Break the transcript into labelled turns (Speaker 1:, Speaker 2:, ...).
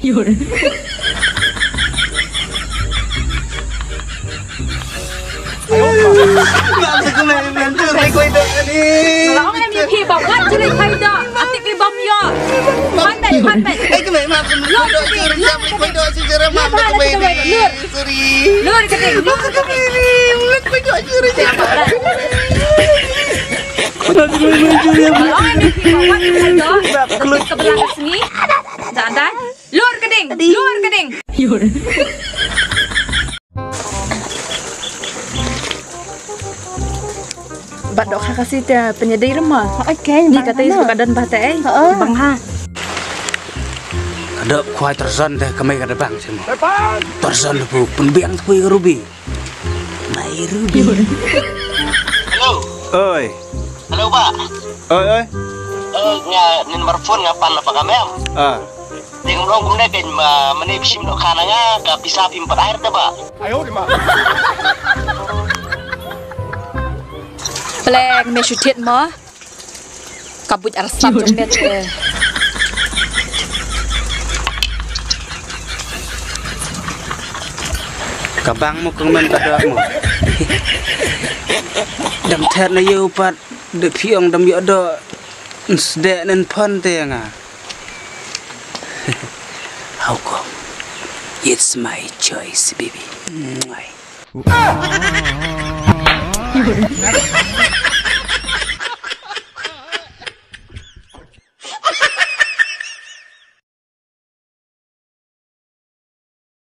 Speaker 1: Bakit kumain curi ko ito ni?
Speaker 2: Kalau orang yang pi bom kan curi kai dah. Atik pi bom yo. Pan bet.
Speaker 1: Ay kumain mak kumain curi jam ko ito si Jera mak kumain curi.
Speaker 2: Lur keding.
Speaker 1: Ulat ko ito curi jam.
Speaker 2: Kalau orang yang pi bom kan curi kai dah. Kelut ke belakang sini. Jangan. Lur keding. Bat dok kasih dia penyedih rumah.
Speaker 3: Oke,
Speaker 2: Ni katanya suka dan batai. Bang ha.
Speaker 4: Ada kuai terzon deh kemai kada bang semua. Terzon bu penbiang kui rubi. Mai rubi.
Speaker 5: Halo.
Speaker 4: Oi.
Speaker 5: Halo, Pak.
Speaker 4: Oi.
Speaker 5: Nomor phone ngapan apa kamem?
Speaker 4: Ah.
Speaker 5: Tengok dong kumne kan menipsim dok kananga ka bisa pimpat air teh, Pak.
Speaker 2: Plek me syutit mo. Kabut arsam jomnet.
Speaker 4: Kabang mo kung man kada mo. Dam ter na yu pat de piong dam yu do sde nen pon te nga. How come? It's my choice, baby. Mwah.